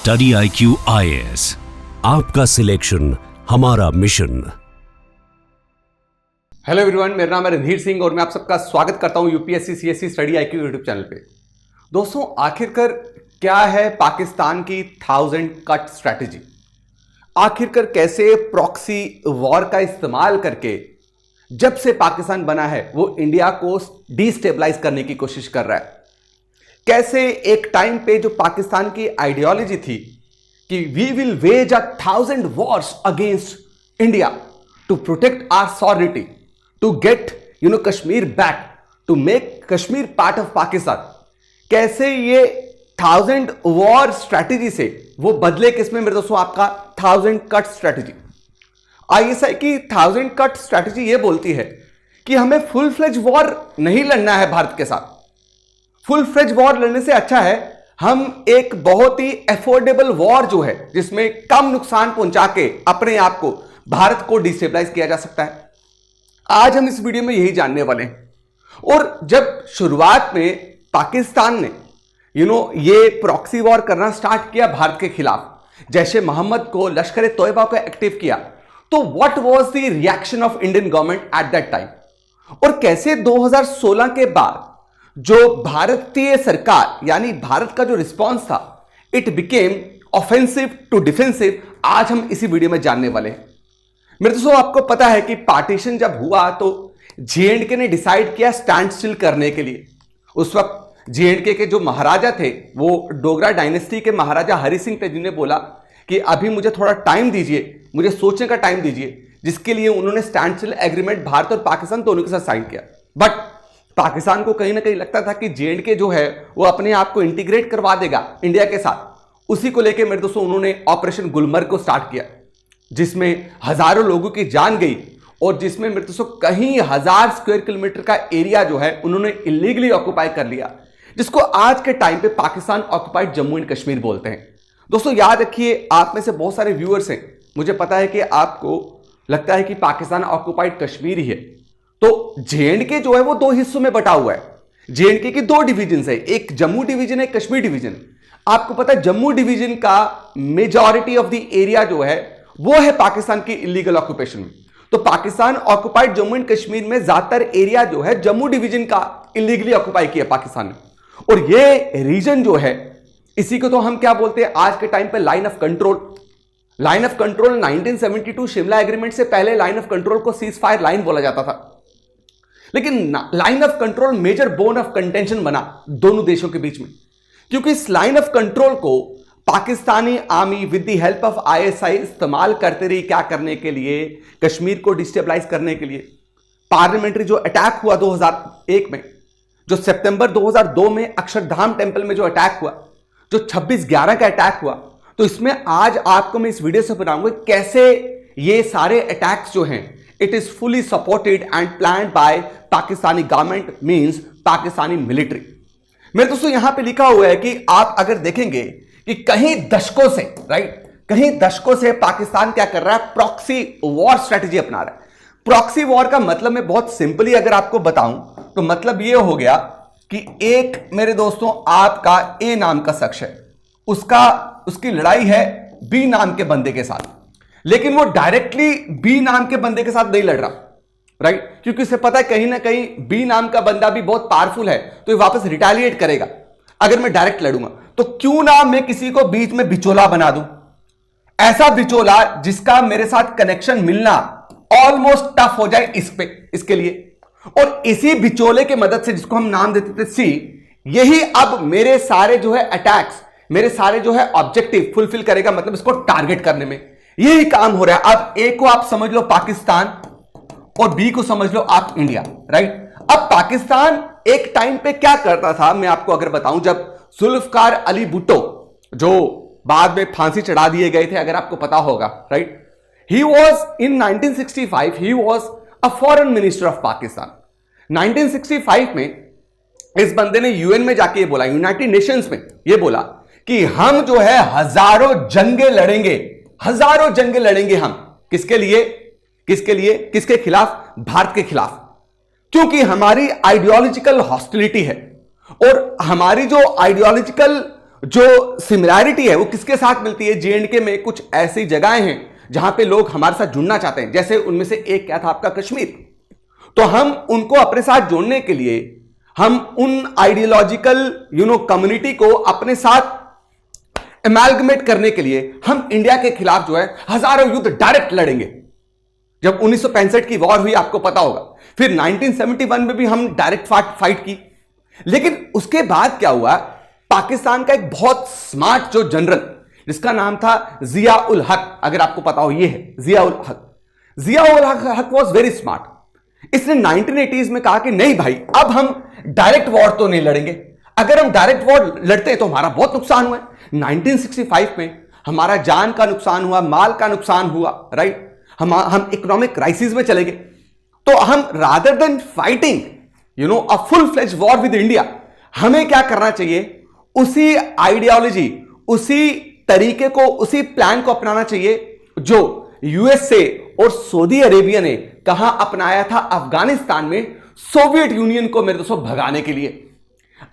Study IQ IAS, आपका selection हमारा mission. Hello everyone, मेरा नाम है रणधीर सिंह और मैं आप सबका स्वागत करता हूं UPSC CSC study IQ YouTube channel पे। दोस्तों, आखिरकार क्या है पाकिस्तान की 1000 कट स्ट्रैटेजी? आखिरकार कैसे प्रॉक्सी वॉर का इस्तेमाल करके जब से पाकिस्तान बना है वो इंडिया को डिस्टेबलाइज करने की कोशिश कर रहा है? कैसे एक टाइम पे जो पाकिस्तान की आइडियोलॉजी थी कि we will wage 1000 wars against India to protect our sovereignty, to get Kashmir back, to make Kashmir part of Pakistan, कैसे ये 1000 वॉर स्ट्रैटेजी से वो बदले किसमें मेरे दोस्तों? आपका 1000 कट स्ट्रैटेजी। ISI की 1000 कट स्ट्रैटेजी ये बोलती है कि हमें फुल फ्लेज वॉर नहीं लड़ना है भारत के साथ। फुल फ्लेज वॉर लड़ने से अच्छा है हम एक बहुत ही एफोर्डेबल वॉर जो है जिसमें कम नुकसान पहुंचा के अपने आप को, भारत को डिस्टेबलाइज किया जा सकता है। आज हम इस वीडियो में यही जानने वाले हैं। और जब शुरुआत में पाकिस्तान ने ये प्रॉक्सी वॉर करना स्टार्ट किया भारत के खिलाफ, जैसे मोहम्मद को, लश्कर ए तोयबा को एक्टिव किया, तो what was the reaction of Indian government at that time? और कैसे 2016 के बाद जो भारतीय सरकार यानी भारत का जो रिस्पॉन्स था, it became offensive to defensive, आज हम इसी वीडियो में जानने वाले हैं। मेरे दोस्तों, आपको पता है कि पार्टीशन जब हुआ तो JNK ने डिसाइड किया स्टैंड स्टिल करने के लिए। उस वक्त JNK के जो महाराजा थे वो डोगरा डायनेस्टी के महाराजा हरि सिंह थे, जिन्हें बोला कि अभी मुझे थोड़ा टाइम दीजिए, मुझे सोचने का टाइम दीजिए, जिसके लिए उन्होंने स्टैंड स्टिल एग्रीमेंट भारत और पाकिस्तान दोनों के साथ साइन किया। बट पाकिस्तान को कहीं ना कहीं लगता था कि JNK जो है वो अपने आप को इंटीग्रेट करवा देगा इंडिया के साथ। उसी को लेकर मेरे दोस्तों उन्होंने ऑपरेशन गुलमर्ग को स्टार्ट किया, जिसमें हजारों लोगों की जान गई और जिसमें मेरे दोस्तों कहीं 1000 स्क्वायर किलोमीटर का एरिया जो है उन्होंने इलीगली ऑक्युपाई कर लिया, जिसको आज के टाइम पे पाकिस्तान ऑक्युपाइड जम्मू एंड कश्मीर बोलते हैं। दोस्तों याद रखिए, आप में से बहुत सारे व्यूअर्स हैं, मुझे पता है कि आपको लगता है कि पाकिस्तान ऑक्युपाइड कश्मीर ही है। तो JNK जो है वो दो हिस्सों में बटा हुआ है। JNK की 2 डिवीजन है, एक जम्मू डिवीजन है, एक कश्मीर डिवीजन। आपको पता है जम्मू डिवीजन का मेजॉरिटी ऑफ द एरिया जो है वो है पाकिस्तान की इलीगल ऑक्यूपेशन में। तो पाकिस्तान ऑक्युपाइड जम्मू एंड कश्मीर में ज्यादातर एरिया जो है जम्मू डिवीजन का इलीगली ऑक्युपाई किया पाकिस्तान ने। और ये रीजन जो है, इसी को तो हम क्या बोलते हैं आज के टाइम पे? Line of control. Line of control 1972 Shimla agreement से पहले लाइन ऑफ कंट्रोल को सीज फायर लाइन बोला जाता था, लेकिन line of control measure bone of contention बना दोनों देशों के बीच में, क्योंकि इस लाइन ऑफ कंट्रोल को Pakistani army with the help of ISI इस्तेमाल करते रही। क्या करने के लिए? कश्मीर को डिस्टेबलाइज करने के लिए। पार्लियामेंट्री जो अटैक हुआ 2001 में, जो सितंबर 2002 में अक्षरधाम टेंपल में जो अटैक हुआ, जो 26/11 का अटैक हुआ, तो इसमें आज आपको मैं इस वीडियो से बताऊंगा कैसे ये सारे अटैक्स जो हैं it is fully supported and planned by Pakistani government, means Pakistani military. मेरे दोस्तों यहां पे लिखा हुआ है कि आप अगर देखेंगे कि कहीं दशकों से, राइट, कहीं दशकों से पाकिस्तान क्या कर रहा है? प्रॉक्सी वॉर स्ट्रेटजी अपना रहा है। प्रॉक्सी वॉर का मतलब मैं बहुत सिंपली अगर आपको बताऊं तो मतलब यह हो गया कि एक मेरे दोस्तों आपका A नाम का शख्स है, उसकी लड़ाई है B नाम के बंदे के साथ, लेकिन वो डायरेक्टली B नाम के बंदे के साथ नहीं लड़ रहा, राइट, क्योंकि उसे पता है कहीं ना कहीं B नाम का बंदा भी बहुत पावरफुल है, तो ये वापस रिटेलिएट करेगा अगर मैं डायरेक्ट लड़ूंगा। तो क्यों ना मैं किसी को बीच में बिचौला बना दूं, ऐसा बिचौला जिसका मेरे साथ कनेक्शन मिलना ऑलमोस्ट टफ हो जाए इसके लिए। और इसी बिचौले की मदद से, जिसको हम नाम देते थे C, यही अब मेरे सारे जो है अटैक्स, मेरे सारे जो है ऑब्जेक्टिव फुलफिल करेगा, मतलब इसको टारगेट करने में यही काम हो रहा है। अब A को आप समझ लो पाकिस्तान और B को समझ लो आप इंडिया, राइट। अब पाकिस्तान एक टाइम पे क्या करता था, मैं आपको अगर बताऊं, जब जुल्फकार अली भुट्टो, जो बाद में फांसी चढ़ा दिए गए थे, अगर आपको पता होगा, right, he was in 1965 he was a foreign minister of Pakistan. 1965 में इस बंदे ने UN में जाके ये बोला, यूनाइटेड नेशंस में ये बोला कि हम जो है हजारों जंगें लड़ेंगे हम। किसके लिए? किसके खिलाफ? भारत के खिलाफ, क्योंकि हमारी आइडियोलॉजिकल हॉस्टिलिटी है और हमारी जो आइडियोलॉजिकल जो सिमिलैरिटी है वो किसके साथ मिलती है? J&K में कुछ ऐसी जगहें हैं जहां पे लोग हमारे साथ जुड़ना चाहते हैं, जैसे उनमें से एक क्या था आपका कश्मीर। तो हम उनको अपने साथ जोड़ने के लिए, हम उन आइडियोलॉजिकल कम्युनिटी को अपने साथ एमैल्गमेट करने के लिए हम इंडिया के खिलाफ जो है हजारों युद्ध डायरेक्ट लड़ेंगे। जब 1965 की वॉर हुई आपको पता होगा, फिर 1971 में भी हम डायरेक्ट फाइट की। लेकिन उसके बाद क्या हुआ, पाकिस्तान का एक बहुत स्मार्ट जो जनरल जिसका नाम था जिया उल हक, अगर आपको पता हो, ये है जिया उल हक। जिया ul Haq was very smart. इसने 1980s में कहा कि नहीं भाई, अब हम डायरेक्ट वॉर तो नहीं लड़ेंगे, अगर हम डायरेक्ट वॉर लड़ते हैं तो हमारा बहुत नुकसान हुआ है। 1965 में हमारा जान का नुकसान हुआ, माल का नुकसान हुआ, राइट। हम इकोनॉमिक क्राइसिस में चले गए। तो हम rather than fighting a full fledge war with India, हमें क्या करना चाहिए, उसी आइडियोलॉजी, उसी तरीके को, उसी प्लान को अपनाना चाहिए जो यूएसए और सऊदी अरेबिया ने कहां अपनाया था, अफगानिस्तान में सोवियत यूनियन को मेरे दोस्तों भगाने के लिए।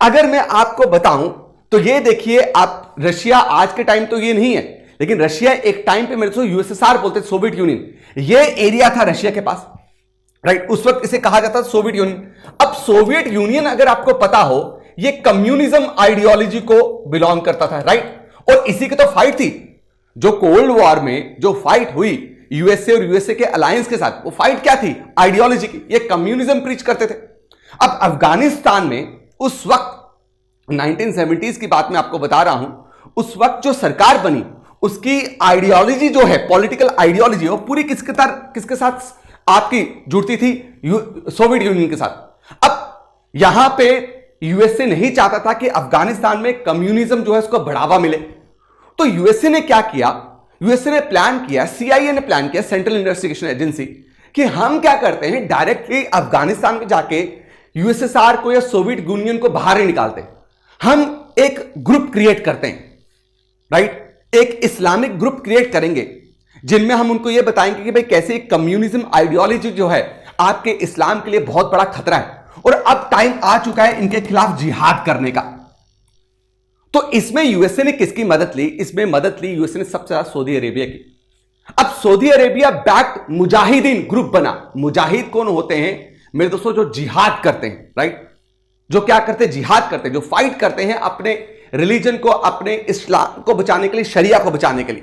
अगर मैं आपको बताऊं तो ये देखिए, आप रशिया आज के टाइम तो ये नहीं है, लेकिन रशिया एक टाइम पे मेरे दोस्तों यूएसएसआर बोलते थे, सोवियत यूनियन, ये एरिया था रशिया के पास, राइट। उस वक्त इसे कहा जाता था सोवियत यूनियन। अब सोवियत यूनियन अगर आपको पता हो, ये कम्युनिज्म आइडियोलॉजी को बिलोंग करता था, राइट। और इसी की तो फाइट थी, जो कोल्ड वॉर में जो फाइट हुई यूएसए और यूएसए के अलायंस के साथ, वो फाइट क्या थी, आइडियोलॉजी की। ये कम्युनिज्म प्रीच करते थे। अब अफगानिस्तान में उस वक्त 1970s की बात मैं आपको बता रहा हूं, उस वक्त जो सरकार बनी उसकी आइडियोलॉजी जो है, पॉलिटिकल आइडियोलॉजी, वो पूरी किसके साथ आपकी जुड़ती थी, सोवियत यूनियन के साथ। अब यहां पे यूएसए नहीं चाहता था कि अफगानिस्तान में कम्युनिज्म जो है उसको बढ़ावा मिले। तो यूएसए ने क्या किया, यूएसए ने प्लान किया, सीआईए ने प्लान किया, सेंट्रल इन्वेस्टिगेशन एजेंसी, कि हम क्या करते हैं, डायरेक्टली अफगानिस्तान में जाके यूएसएसआर को या सोवियत यूनियन को बाहर ही निकालते हैं। हम एक ग्रुप क्रिएट करते हैं, राइट, एक इस्लामिक ग्रुप क्रिएट करेंगे जिनमें हम उनको यह बताएंगे कि भाई कैसे कम्युनिज्म आइडियोलॉजी जो है आपके इस्लाम के लिए बहुत बड़ा खतरा है और अब टाइम आ चुका है इनके खिलाफ जिहाद करने का। तो इसमें यूएसए ने किसकी मदद ली? इसमें मदद ली यूएसए ने सबसे ज्यादा सऊदी अरेबिया की। अब Saudi Arabia backed Mujahideen group बना। मुजाहिद कौन होते हैं मेरे दोस्तों? जो जिहाद करते हैं, राइट, जो क्या करते हैं, जिहाद करते हैं, जो फाइट करते हैं अपने रिलीजन को, अपने इस्लाम को बचाने के लिए, शरिया को बचाने के लिए।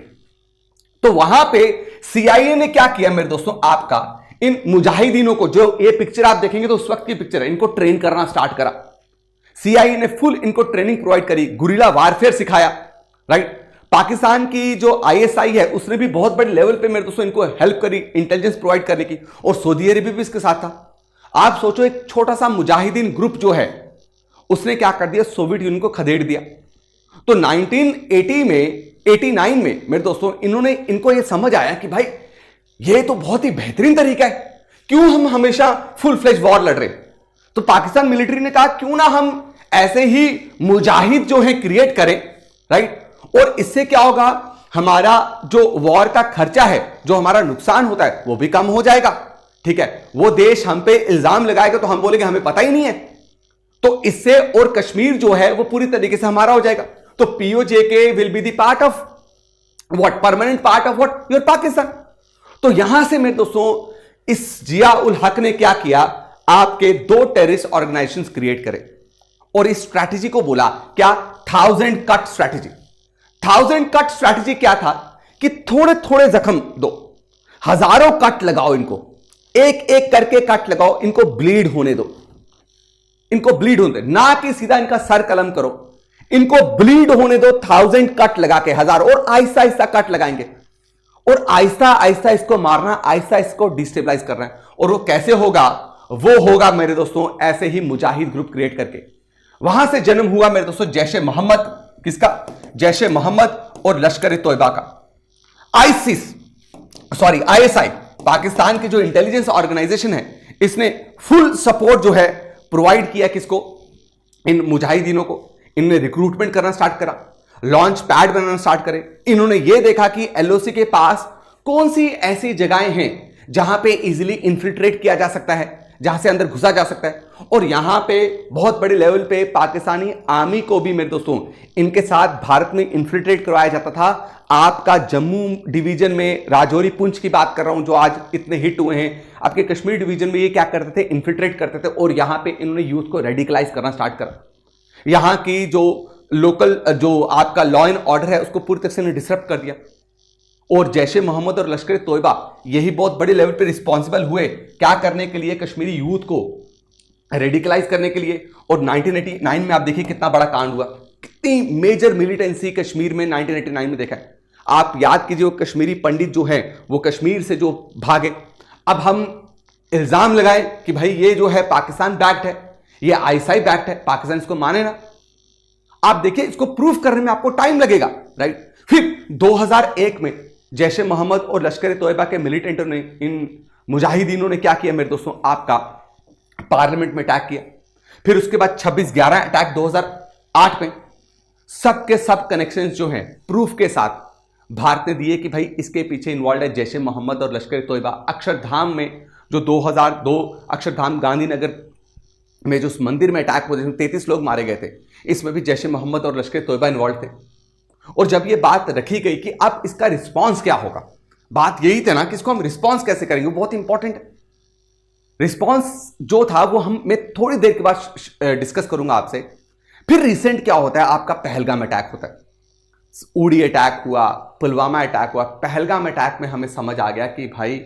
तो वहां पे सीआईए ने क्या किया मेरे दोस्तों, आपका इन मुजाहिदीनों को, जो ये पिक्चर आप देखेंगे तो उस वक्त की पिक्चर है, इनको ट्रेन करना स्टार्ट करा। सीआईए ने फुल इनको ट्रेनिंग प्रोवाइड करी, गुरिल्ला वारफेयर सिखाया, राइट। पाकिस्तान की जो आईएसआई है उसने भी बहुत बड़े लेवल पे मेरे दोस्तों इनको हेल्प करी इंटेलिजेंस प्रोवाइड करने की, और सऊदी अरेबिया भी इसके साथ था। आप सोचो, एक छोटा सा मुजाहिदीन ग्रुप जो है उसने क्या कर दिया, सोवियत यूनियन को खदेड़ दिया। तो 1989 में मेरे दोस्तों इनको यह समझ आया कि भाई ये तो बहुत ही बेहतरीन तरीका है, क्यों हम हमेशा फुल फ्लेज वॉर लड़ रहे। तो पाकिस्तान मिलिट्री ने कहा क्यों ना हम ऐसे ही मुजाहिद जो है क्रिएट करें, राइट, और इससे क्या होगा, हमारा जो वॉर का खर्चा है, जो हमारा नुकसान होता है वो भी कम हो जाएगा, ठीक है। वो देश हम पे इल्जाम लगाएगा तो हम बोलेंगे हमें पता ही नहीं है, तो इससे, और कश्मीर जो है वो पूरी तरीके से हमारा हो जाएगा। तो PoJK will be the part of what, permanent part of what, your Pakistan. तो यहां से मेरे दोस्तों इस जिया उल हक ने क्या किया, आपके 2 टेररिस्ट ऑर्गेनाइजेशंस क्रिएट करे और इस स्ट्रैटेजी को बोला क्या, 1000 कट स्ट्रैटेजी। 1000 कट स्ट्रैटेजी क्या था कि थोड़े थोड़े जख्म दो, हजारों कट लगाओ, इनको एक एक करके कट लगाओ, इनको ब्लीड होने दो, इनको ब्लीड होने दो, ना कि सीधा इनका सर कलम करो, इनको ब्लीड होने दो 1000 कट लगा के, हजारों, और आहिस्ता आहिस्ता कट लगाएंगे और आहिस्ता आहिस्ता इसको मारना, आहिस्ता इसको डिस्टेबलाइज करना है। और वो कैसे होगा, वो होगा मेरे दोस्तों ऐसे ही मुजाहिद ग्रुप क्रिएट करके। वहां से जन्म हुआ मेरे दोस्तों जैश ए मोहम्मद, किसका, जैश ए मोहम्मद और लश्कर ए तोयबा का। आईएसआई पाकिस्तान की जो इंटेलिजेंस ऑर्गेनाइजेशन है, इसने फुल सपोर्ट जो है प्रोवाइड किया किसको, इन मुजाहिदीनों को। इन्होंने रिक्रूटमेंट करना स्टार्ट करा, लॉन्च पैड बनाना स्टार्ट करे। इन्होंने ये देखा कि एलओसी के पास कौन सी ऐसी जगहें हैं जहां पे इजीली इन्फिल्ट्रेट किया जा सकता है, जहां से अंदर घुसा जा सकता है। और यहां पे बहुत बड़े लेवल पे पाकिस्तानी आर्मी को भी मेरे दोस्तों इनके साथ भारत में इन्फिल्ट्रेट करवाया जाता था। आपका जम्मू डिवीजन में राजौरी पुंछ की बात कर रहा हूं जो आज इतने हिट हुए हैं, आपके कश्मीर डिवीजन में ये क्या करते थे, इन्फिल्ट्रेट करते थे और यहां पे इन्होंने यूथ को रेडिकलाइज करना स्टार्ट करा। यहां की जो लोकल जो आपका लॉ एंड ऑर्डर है उसको पूरी तरह से डिसरप्ट कर दिया। और जैश ए मोहम्मद और लश्कर तोयबा यही बहुत बड़े लेवल पे रिस्पॉन्सिबल हुए क्या करने के लिए, कश्मीरी यूथ को रेडिकलाइज करने के लिए। और 1989 में आप देखिए कितना बड़ा कांड हुआ, कितनी मेजर मिलिटेंसी कश्मीर में 1989 में देखा है। आप याद कीजिए कश्मीरी पंडित जो हैं वो कश्मीर से जो भागे। अब हम इल्जाम लगाए कि भाई ये जो है पाकिस्तान बैक्ड है, ये आईएसआई बैक्ड है, पाकिस्तान इसको माने ना। आप देखिए इसको प्रूफ करने में आपको टाइम लगेगा, राइट। फिर 2001 में जैश ए मोहम्मद और लश्कर तोयबा के मिलिटेंटों ने, इन मुजाहिदीनों ने क्या किया मेरे दोस्तों, आपका पार्लियामेंट में अटैक किया। फिर उसके बाद 26/11 अटैक 2008 में। सब के सब कनेक्शंस जो हैं प्रूफ के साथ भारत ने दिए कि भाई इसके पीछे इन्वॉल्व है जैश ए मोहम्मद और लश्कर तोयबा। अक्षरधाम में जो 2002 अक्षरधाम गांधीनगर में जो उस मंदिर में अटैक हुआ जिसमें 33 लोग मारे गए थे, इसमें भी जैश ए मोहम्मद और लश्कर तोयबा इन्वॉल्व थे। और जब ये बात रखी गई कि अब इसका रिस्पॉन्स क्या होगा, बात यही थी ना कि इसको हम रिस्पॉन्स कैसे करेंगे, वो बहुत इंपॉर्टेंट है। रिस्पॉन्स जो था वो मैं थोड़ी देर के बाद डिस्कस करूंगा आपसे। फिर रिसेंट क्या होता है, आपका पहलगाम अटैक होता है, उड़ी अटैक हुआ, पुलवामा अटैक हुआ। पहलगाम अटैक में हमें समझ आ गया कि भाई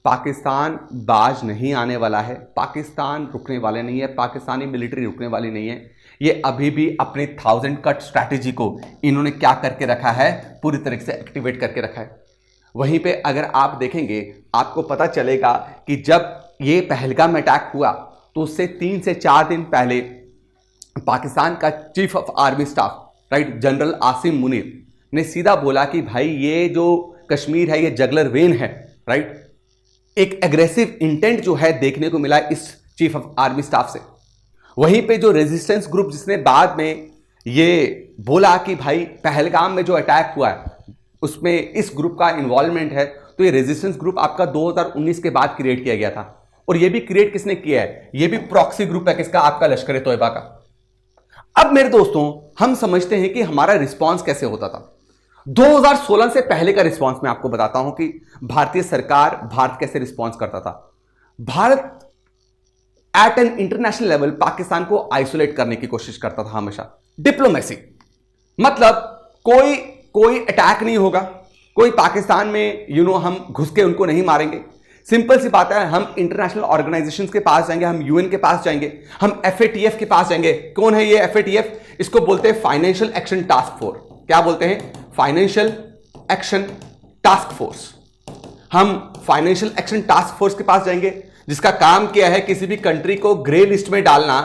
पाकिस्तान बाज नहीं आने वाला है, पाकिस्तान रुकने वाले नहीं है, पाकिस्तानी मिलिट्री रुकने वाली नहीं है। ये अभी भी अपने 1000 कट स्ट्रैटेजी को इन्होंने क्या करके रखा है, पूरी तरह से एक्टिवेट करके रखा है। वहीं पे अगर आप देखेंगे आपको पता चलेगा कि जब ये पहलगाम अटैक हुआ तो उससे 3 से 4 दिन पहले पाकिस्तान का chief of army staff, right, general Asim Munir ने सीधा बोला कि भाई ये जो कश्मीर है ये जगलर वेन है, राइट। एक एग्रेसिव इंटेंट जो है देखने को मिला इस चीफ ऑफ आर्मी स्टाफ से। वहीं पे जो रेजिस्टेंस ग्रुप जिसने बाद में ये बोला कि भाई पहलगाम में जो अटैक हुआ है उसमें इस ग्रुप का इन्वॉल्वमेंट है, तो ये रेजिस्टेंस ग्रुप आपका 2019 के बाद क्रिएट किया गया था। और ये भी क्रिएट किसने किया है, ये भी प्रॉक्सी ग्रुप है किसका, आपका लश्कर तोयबा का। अब मेरे दोस्तों हम समझते हैं कि हमारा रिस्पॉन्स कैसे होता था। 2016 से पहले का रिस्पॉन्स मैं आपको बताता हूं कि भारतीय सरकार, भारत कैसे रिस्पॉन्स करता था। Bharat at an international level Pakistan को आइसोलेट करने की कोशिश करता था हमेशा। डिप्लोमेसी मतलब कोई अटैक नहीं होगा, कोई पाकिस्तान में हम घुस के उनको नहीं मारेंगे। सिंपल सी बात है, हम इंटरनेशनल ऑर्गेनाइजेशंस के पास जाएंगे, हम यूएन के पास जाएंगे, हम एफएटीएफ के पास जाएंगे। कौन है ये एफएटीएफ? इसको बोलते हैं फाइनेंशियल एक्शन टास्क फोर्स। क्या बोलते हैं? Financial action task force. हम फाइनेंशियल एक्शन टास्क फोर्स के पास जाएंगे जिसका काम क्या है, किसी भी कंट्री को ग्रे लिस्ट में डालना,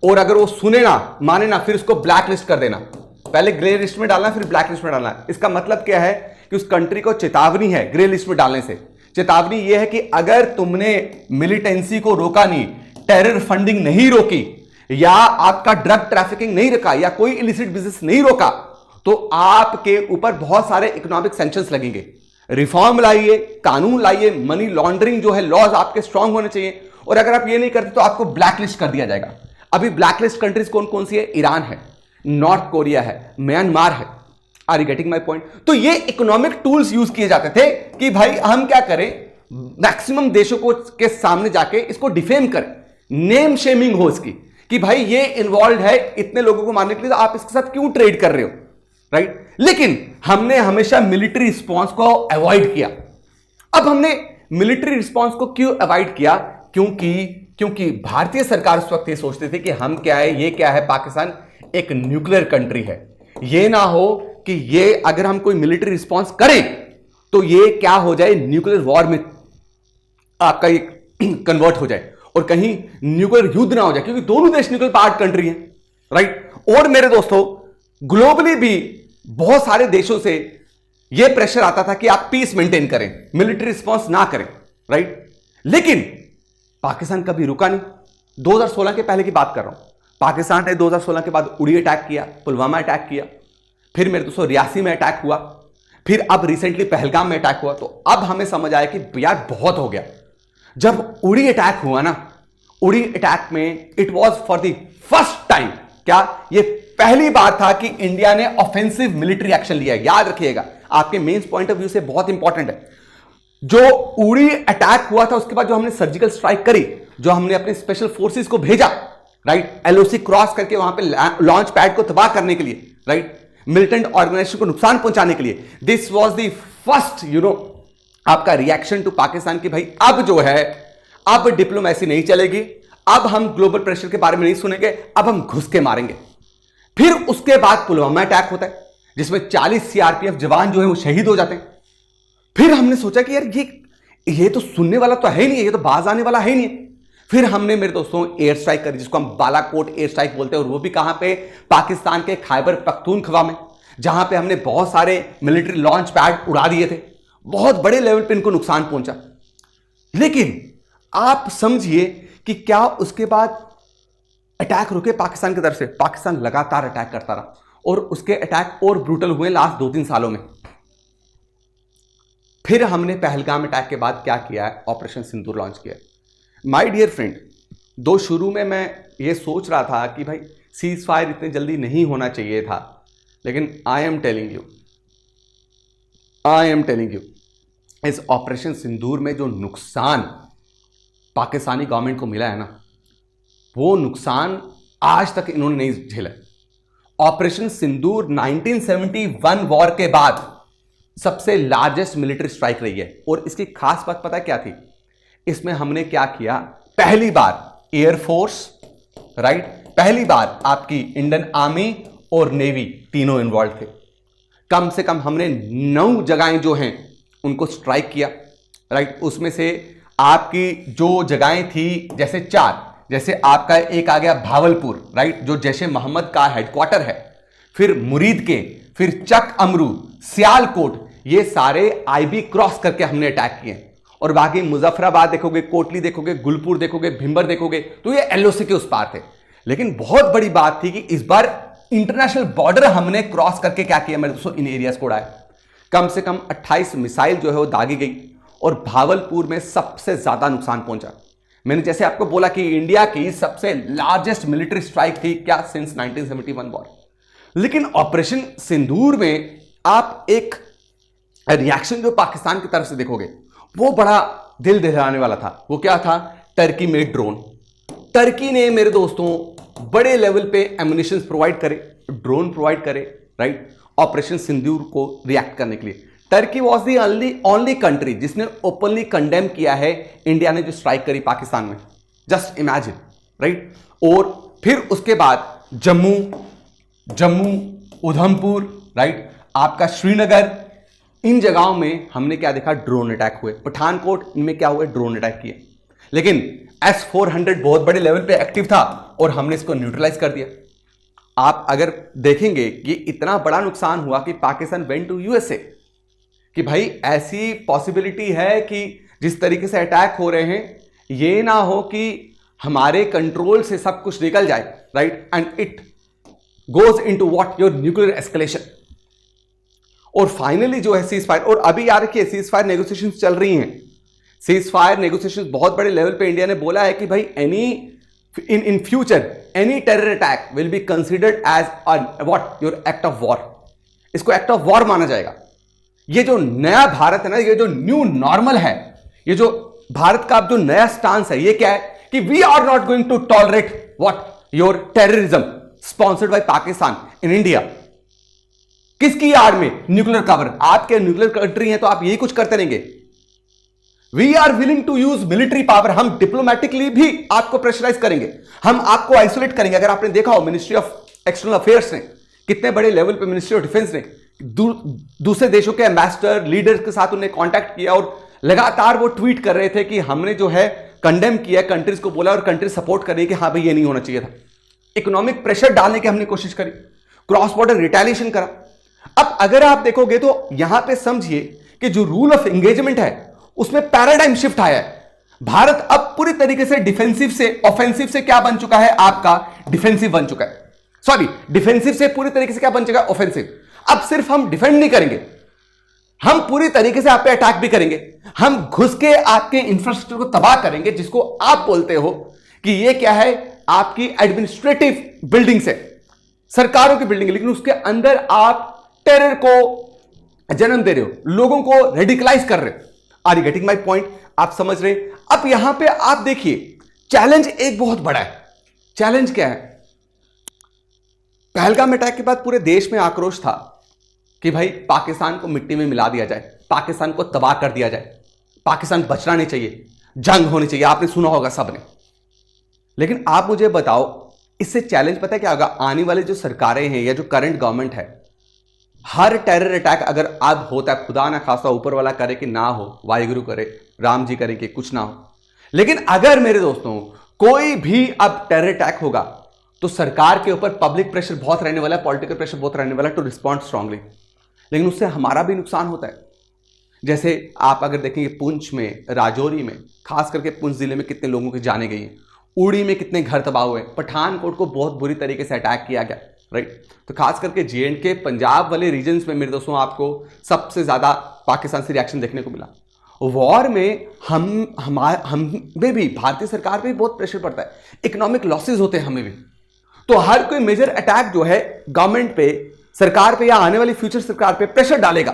और अगर वो सुने ना, माने ना, फिर उसको ब्लैक लिस्ट कर देना। पहले ग्रे लिस्ट में डालना, फिर ब्लैक लिस्ट में डालना। इसका मतलब क्या है कि उस कंट्री को चेतावनी है ग्रे लिस्ट में डालने से। चेतावनी यह है कि अगर तुमने मिलिटेंसी को रोका नहीं, टेरर फंडिंग नहीं रोकी, या आपका ड्रग ट्रैफिकिंग नहीं रोका, या कोई इलिसिट बिजनेस नहीं रोका, तो आपके ऊपर बहुत सारे इकोनॉमिक सैंक्शंस लगेंगे। रिफॉर्म लाइए, कानून लाइए, मनी लॉन्ड्रिंग जो है लॉज आपके स्ट्रांग होने चाहिए, और अगर आप ये नहीं करते तो आपको ब्लैकलिस्ट कर दिया जाएगा। अभी ब्लैकलिस्ट कंट्रीज कौन कौन सी है? ईरान है, नॉर्थ कोरिया है, म्यांमार है। Are you getting my point? तो ये इकोनॉमिक टूल्स यूज किए जाते थे कि भाई हम क्या करें, मैक्सिमम देशों को के सामने जाके इसको डिफेम करें, नेम शेमिंग हो इसकी कि भाई ये इन्वॉल्व है इतने लोगों को मारने के लिए, तो आप इसके साथ क्यों ट्रेड कर रहे हो, राइट। लेकिन हमने हमेशा मिलिट्री रिस्पॉन्स को अवॉइड किया। अब हमने मिलिट्री रिस्पॉन्स को क्यों अवॉइड किया? क्योंकि भारतीय सरकार उस वक्त ये सोचते थे कि हम क्या है, ये क्या है, पाकिस्तान एक न्यूक्लियर कंट्री है। ये ना हो कि ये अगर हम कोई मिलिट्री रिस्पॉन्स करें तो ये क्या हो जाए, न्यूक्लियर वॉर में आपका ये कन्वर्ट हो जाए और कहीं न्यूक्लियर युद्ध ना हो जाए, क्योंकि दोनों देश न्यूक्लियर पार्ट कंट्री हैं, राइट। और मेरे दोस्तों ग्लोबली भी बहुत सारे देशों से यह प्रेशर आता था कि आप पीस मेंटेन करें, मिलिट्री रिस्पॉन्स ना करें, राइट। लेकिन पाकिस्तान कभी रुका नहीं। 2016 के पहले की बात कर रहा हूं। पाकिस्तान ने 2016 के बाद उड़ी अटैक किया, पुलवामा अटैक किया, फिर मेरे दोस्तों रियासी में अटैक हुआ, फिर अब रिसेंटली पहलगाम में अटैक हुआ। तो अब हमें समझ आया कि यार बहुत हो गया। जब उड़ी अटैक हुआ ना, उड़ी अटैक में it was for the first time, क्या ये पहली बार था कि इंडिया ने ऑफेंसिव मिलिट्री एक्शन लिया। याद रखिएगा, आपके मेंस पॉइंट ऑफ व्यू से बहुत इंपॉर्टेंट है। जो उड़ी अटैक हुआ था उसके बाद जो हमने सर्जिकल स्ट्राइक करी, जो हमने अपने स्पेशल फोर्सेस को भेजा, राइट, एलओसी क्रॉस करके वहां पे लॉन्च पैड को तबाह करने के लिए, राइट, मिलिटेंट ऑर्गेनाइजेशन को नुकसान पहुंचाने के लिए, दिस वॉज द फर्स्ट आपका रिएक्शन टू पाकिस्तान कि भाई अब जो है, अब डिप्लोमेसी नहीं चलेगी, अब हम ग्लोबल प्रेशर के बारे में नहीं सुनेंगे, अब हम घुस के मारेंगे। फिर उसके बाद पुलवामा अटैक होता है जिसमें 40 सीआरपीएफ जवान जो है वो शहीद हो जाते हैं। फिर हमने सोचा कि यार ये तो सुनने वाला तो है ही नहीं, ये तो बाज आने वाला है ही नहीं। फिर हमने मेरे दोस्तों एयर स्ट्राइक करी, जिसको हम बालाकोट एयर स्ट्राइक बोलते हैं, और वो भी कहां पे, पाकिस्तान के खैबर पख्तूनख्वा में, जहां पे हमने बहुत सारे मिलिट्री लॉन्च पैड उड़ा दिए थे। बहुत बड़े लेवल पे इनको नुकसान पहुंचा। लेकिन आप समझिए कि क्या उसके बाद अटैक रुके पाकिस्तान की तरफ से? पाकिस्तान लगातार अटैक करता रहा और उसके अटैक और ब्रूटल हुए लास्ट 2-3 सालों में। फिर हमने पहलगाम अटैक के बाद क्या किया है, ऑपरेशन सिंदूर लॉन्च किया। माय डियर फ्रेंड, शुरू में मैं ये सोच रहा था कि भाई सीज फायर इतने जल्दी नहीं होना चाहिए था, लेकिन आई एम टेलिंग यू इस ऑपरेशन सिंदूर में जो नुकसान पाकिस्तानी गवर्नमेंट को मिला है ना, वो नुकसान आज तक इन्होंने नहीं झेला। ऑपरेशन सिंदूर 1971 वॉर के बाद सबसे लार्जेस्ट मिलिट्री स्ट्राइक रही है। और इसकी खास बात पता है क्या थी? इसमें हमने क्या किया, पहली बार एयरफोर्स, राइट, पहली बार आपकी इंडियन आर्मी और नेवी तीनों इन्वॉल्व थे। कम से कम हमने 9 जगहें जो हैं उनको स्ट्राइक किया, राइट। उसमें से आपकी जो जगहें थी, जैसे 4, जैसे आपका एक आ गया भावलपुर, राइट, जो जैशे मोहम्मद का हेडक्वार्टर है, फिर मुरीद के, फिर चक अमरू, सियालकोट, ये सारे आईबी क्रॉस करके हमने अटैक किए। और बाकी मुजफ्फराबाद देखोगे, कोटली देखोगे, गुलपुर देखोगे, भिंबर देखोगे, तो ये एलओसी के उस पार थे। लेकिन बहुत बड़ी बात थी कि इस बार इंटरनेशनल बॉर्डर हमने क्रॉस करके क्या किया मेरे दोस्तों, इन एरियाज को उड़ाया। कम से कम 28 मिसाइल जो है वो दागी गई और भावलपुर में सबसे ज्यादा नुकसान पहुंचा। मैंने जैसे आपको बोला कि इंडिया की सबसे लार्जेस्ट मिलिट्री स्ट्राइक थी क्या, सिंस 1971 वॉर। लेकिन ऑपरेशन सिंदूर में आप एक रिएक्शन जो पाकिस्तान की तरफ से देखोगे वो बड़ा दिल दहलाने वाला था। वो क्या था? टर्की में ड्रोन। टर्की ने मेरे दोस्तों बड़े लेवल पे एम्युनिशन प्रोवाइड करे, ड्रोन प्रोवाइड करे, राइट, ऑपरेशन सिंदूर को रिएक्ट करने के लिए। Turkey was the only country जिसने ओपनली कंडेम किया है इंडिया ने जो स्ट्राइक करी पाकिस्तान में। Just imagine, right. और फिर उसके बाद जम्मू, उधमपुर, राइट, आपका श्रीनगर, इन जगहों में हमने क्या देखा, ड्रोन अटैक हुए। पठानकोट, इनमें क्या हुए, ड्रोन अटैक किए। लेकिन S-400 बहुत बड़े लेवल पे एक्टिव था और हमने इसको न्यूट्रलाइज कर दिया। आप अगर देखेंगे कि इतना बड़ा नुकसान हुआ कि पाकिस्तान वेंट टू यूएसए कि भाई ऐसी पॉसिबिलिटी है कि जिस तरीके से अटैक हो रहे हैं, ये ना हो कि हमारे कंट्रोल से सब कुछ निकल जाए, right, and it goes into what, your nuclear escalation. और फाइनली जो है सीज फायर, और अभी याद रखिए सीज फायर नेगोशिएशंस चल रही हैं। सीज फायर नेगोशिएशंस बहुत बड़े लेवल पे इंडिया ने बोला है कि भाई in future any terror attack will be considered as what, your act of war. इसको एक्ट ऑफ वॉर माना जाएगा। ये जो नया भारत है ना, ये जो न्यू नॉर्मल है, ये जो भारत का अब जो नया स्टांस है, ये क्या है कि we are not going to tolerate what, your terrorism sponsored by Pakistan in India. किसकी आड़ में? Nuclear cover. आपके न्यूक्लियर कंट्री हैं तो आप यही कुछ करते रहेंगे। We are willing to use military power. हम डिप्लोमेटिकली भी आपको प्रेशराइज करेंगे, हम आपको आइसोलेट करेंगे। अगर आपने देखा हो मिनिस्ट्री ऑफ एक्सटर्नल अफेयर्स ने कितने बड़े लेवल पे, मिनिस्ट्री ऑफ डिफेंस ने दूसरे देशों के एम्बेसडर, लीडर्स के साथ उन्हें कांटेक्ट किया और लगातार वो ट्वीट कर रहे थे कि हमने जो है कंडेम किया, कंट्रीज को बोला और कंट्रीज सपोर्ट कर रही कि हाँ भाई ये नहीं होना चाहिए था। इकोनॉमिक प्रेशर डालने की हमने कोशिश करी, क्रॉस बॉर्डर रिटेलिएशन करा। अब अगर आप देखोगे तो यहां पे समझिए कि जो रूल ऑफ एंगेजमेंट है उसमें पैराडाइम शिफ्ट आया है। भारत अब पूरी तरीके से डिफेंसिव से ऑफेंसिव से क्या बन चुका है, आपका डिफेंसिव बन चुका है। सॉरी, डिफेंसिव से पूरी तरीके से क्या बन चुका है, ऑफेंसिव। अब सिर्फ हम डिफेंड नहीं करेंगे, हम पूरी तरीके से आप पे अटैक भी करेंगे। हम घुस के आपके इंफ्रास्ट्रक्चर को तबाह करेंगे, जिसको आप बोलते हो कि ये क्या है, आपकी एडमिनिस्ट्रेटिव बिल्डिंग्स है, सरकारों की बिल्डिंग है, लेकिन उसके अंदर आप टेरर को जन्म दे रहे हो, लोगों को रेडिकलाइज कर रहे हो। Are you getting my point? आप समझ रहे हैं? अब यहां पे आप देखिए, चैलेंज एक बहुत बड़ा है। चैलेंज क्या है? पहलगाम अटैक के बाद पूरे देश में आक्रोश था कि भाई पाकिस्तान को मिट्टी में मिला दिया जाए, पाकिस्तान को तबाह कर दिया जाए, पाकिस्तान बचना नहीं चाहिए, जंग होनी चाहिए। आपने सुना होगा सबने। लेकिन आप मुझे बताओ, इससे चैलेंज पता है क्या होगा? आने वाले जो सरकारें हैं या जो करंट गवर्नमेंट है, हर टेरर अटैक अगर अब होता है, खुदा ना खासा ऊपर वाला करे कि ना हो, वाहिगुरु करे, राम जी करें कि कुछ ना हो, लेकिन अगर मेरे दोस्तों कोई भी अब टेरर अटैक होगा तो सरकार के ऊपर पब्लिक प्रेशर बहुत रहने वाला है, पॉलिटिकल प्रेशर बहुत रहने वाला है टू रिस्पॉन्ड स्ट्रांगली। लेकिन उससे हमारा भी नुकसान होता है। जैसे आप अगर देखेंगे पुंछ में, राजौरी में, खास करके पुंछ जिले में कितने लोगों की जाने गई हैं, उड़ी में कितने घर तबाह हुए, पठानकोट को बहुत बुरी तरीके से अटैक किया गया, राइट। तो खास करके J&K पंजाब वाले रीजन्स में मेरे दोस्तों आपको सबसे ज्यादा पाकिस्तान से रिएक्शन देखने को मिला। वॉर में हम में भी, भारतीय सरकार पे भी बहुत प्रेशर पड़ता है, इकोनॉमिक लॉसेज होते हैं हमें भी। तो हर कोई मेजर अटैक जो है गवर्नमेंट पे, सरकार पे या आने वाली फ्यूचर सरकार पे प्रेशर डालेगा।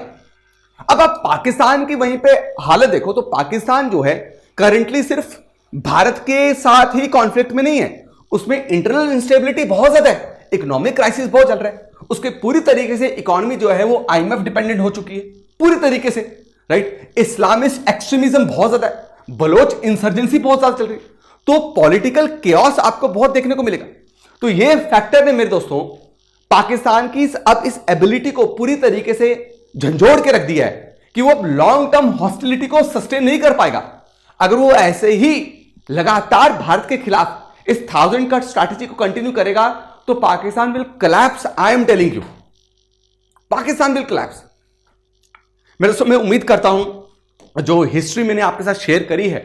अब आप पाकिस्तान की वहीं पे हालत देखो तो पाकिस्तान जो है करंटली सिर्फ भारत के साथ ही कॉन्फ्लिक्ट में नहीं है, उसमें इंटरनल इंस्टेबिलिटी बहुत ज्यादा है, इकोनॉमिक क्राइसिस बहुत चल रहा है, उसके पूरी तरीके से इकोनॉमी जो है वो IMF डिपेंडेंट हो चुकी है पूरी तरीके से, राइट। इस्लामिस्ट एक्सट्रीमिज्म बहुत ज्यादा है, बलोच इंसर्जेंसी बहुत ज्यादा चल रही है, तो पॉलिटिकल केओस आपको बहुत देखने को मिलेगा। तो ये फैक्टर ने मेरे दोस्तों पाकिस्तान की अब इस एबिलिटी को पूरी तरीके से झंझोड़ के रख दिया है कि वो अब लॉन्ग टर्म हॉस्टिलिटी को सस्टेन नहीं कर पाएगा। अगर वो ऐसे ही लगातार भारत के खिलाफ इस 1000 कट स्ट्रैटेजी को कंटिन्यू करेगा तो Pakistan will collapse. I am telling you, Pakistan will collapse. मेरे दोस्तों, मैं उम्मीद करता हूं जो हिस्ट्री मैंने आपके साथ शेयर करी है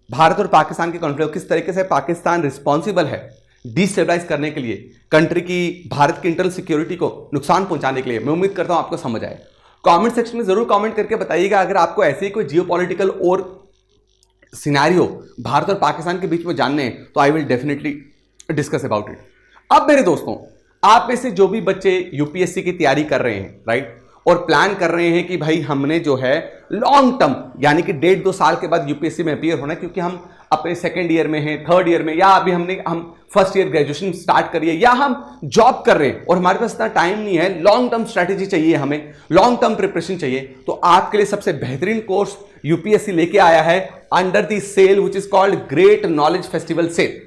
भारत और पाकिस्तान के कॉन्फ्लिक्ट, किस तरीके से पाकिस्तान रिस्पॉन्सिबल है डिस्टेबलाइज करने के लिए, कंट्री की, भारत की इंटरनल सिक्योरिटी को नुकसान पहुंचाने के लिए, मैं उम्मीद करता हूं आपको समझ आए। कमेंट सेक्शन में जरूर कमेंट करके बताइएगा अगर आपको ऐसे ही कोई जियोपॉलिटिकल और सिनेरियो भारत और पाकिस्तान के बीच में जानने हैं तो I will definitely discuss about it. अब मेरे दोस्तों, आप में से जो भी बच्चे यूपीएससी की तैयारी कर रहे हैं, राइट, और प्लान कर रहे हैं कि भाई हमने जो है लॉन्ग टर्म यानी कि 1.5-2 साल के बाद यूपीएससी में अपीयर होना है, क्योंकि हम अपने सेकेंड ईयर में हैं, थर्ड ईयर में, या अभी हम फर्स्ट ईयर ग्रेजुएशन स्टार्ट करिए, या हम जॉब कर रहे हैं और हमारे पास इतना टाइम नहीं है, लॉन्ग टर्म स्ट्रैटेजी चाहिए, हमें लॉन्ग टर्म प्रिपरेशन चाहिए, तो आपके लिए सबसे बेहतरीन कोर्स यूपीएससी लेके आया है under the sale which is called great knowledge festival sale.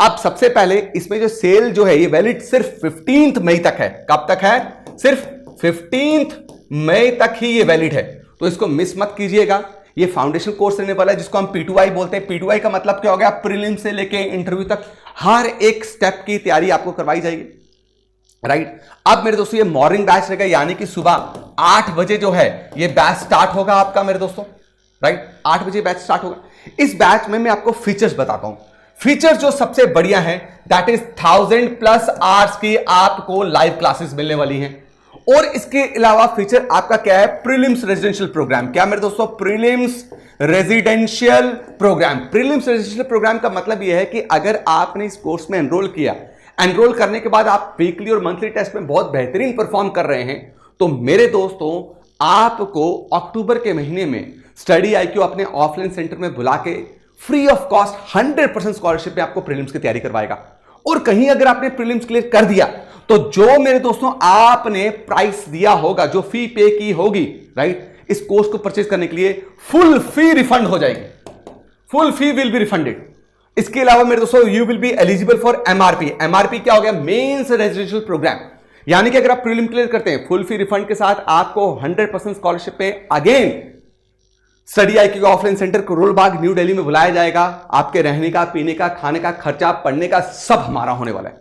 अब सबसे पहले इसमें जो सेल जो है ये वैलिड सिर्फ 15 मई तक है। कब तक है? सिर्फ 15 मई तक ही ये वैलिड है, तो इसको मिस मत कीजिएगा। ये फाउंडेशन कोर्स रहने वाला है जिसको हम P2I बोलते हैं। P2I का मतलब क्या हो गया? प्रीलिम से लेके इंटरव्यू तक हर एक स्टेप की तैयारी आपको करवाई जाएगी, राइट। अब मेरे दोस्तों ये मॉर्निंग बैच रहेगा, यानी कि सुबह 8 बजे जो है ये बैच स्टार्ट होगा आपका मेरे दोस्तों, राइट। 8 बजे बैच स्टार्ट होगा। इस बैच में मैं आपको फीचर्स बताता हूं। फीचर्स जो सबसे बढ़िया है दैट इज 1000+ आवर्स की आपको लाइव क्लासेस मिलने वाली हैं। और इसके अलावा फीचर आपका क्या है? Prelims residential programme. क्या मेरे दोस्तों? Prelims residential programme. Prelims residential programme का मतलब यह है कि अगर आपने इस कोर्स में एनरोल किया, एनरोल करने के बाद आप वीकली और मंथली टेस्ट में बहुत बेहतरीन परफॉर्म कर रहे हैं, तो मेरे दोस्तों आपको अक्टूबर के महीने में स्टडी IQ अपने ऑफलाइन सेंटर में बुला के फ्री ऑफ कॉस्ट 100% स्कॉलरशिप में आपको प्रीलिम्स की तैयारी करवाएगा। और कहीं अगर आपने प्रीलिम्स क्लियर कर दिया तो जो मेरे दोस्तों आपने प्राइस दिया होगा, जो फी पे की होगी, राइट, इस कोर्स को परचेज करने के लिए फुल फी रिफंड हो जाएगी। Full fee will be refunded. इसके अलावा मेरे दोस्तों you will be eligible for MRP। MRP क्या हो गया? Mains residential programme. यानी कि अगर आप प्रीलिम क्लियर करते हैं, फुल फी रिफंड के साथ आपको 100% स्कॉलरशिप पे अगेन स्टडी IQ का offline centre Karol Bagh new Delhi में बुलाया जाएगा। आपके रहने का, पीने का, खाने का खर्चा, पढ़ने का सब हमारा होने वाला है।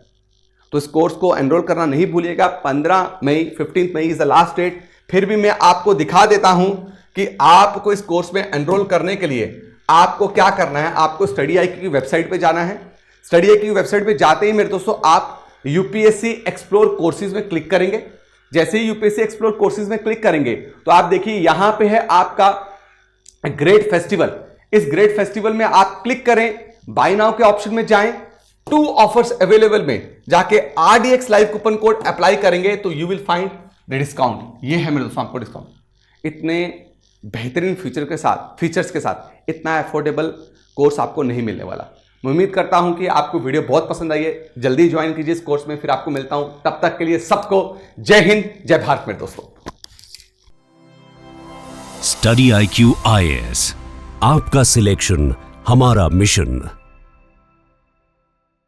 तो इस कोर्स को एनरोल करना नहीं भूलिएगा। 15 May 15 May is the last date. फिर भी मैं आपको दिखा देता हूं कि आपको इस कोर्स में एनरोल करने के लिए आपको क्या करना है। आपको स्टडी IQ की वेबसाइट पे जाना है। स्टडी IQ की वेबसाइट पे जाते ही मेरे दोस्तों आप यूपीएससी एक्सप्लोर कोर्सेज में क्लिक करेंगे। जैसे ही यूपीएससी एक्सप्लोर कोर्सेज में क्लिक करेंगे तो आप देखिए यहां पे है आपका ग्रेट फेस्टिवल। इस ग्रेट फेस्टिवल में आप क्लिक करें, बाय नाउ के ऑप्शन में जाएं, 2 ऑफर्स अवेलेबल में जाके RDX live coupon code apply करेंगे तो you will find the discount. ये है मेरे दोस्तों आपको डिस्काउंट। इतने बेहतरीन फीचर्स के साथ इतना अफोर्डेबल कोर्स आपको नहीं मिलने वाला। मैं उम्मीद करता हूं कि आपको वीडियो बहुत पसंद आई है। जल्दी ज्वाइन कीजिए इस कोर्स में, फिर आपको मिलता हूं। तब तक के लिए सबको जय हिंद, जय भारत मेरे दोस्तों। स्टडी IQ IAS, आपका सिलेक्शन हमारा मिशन।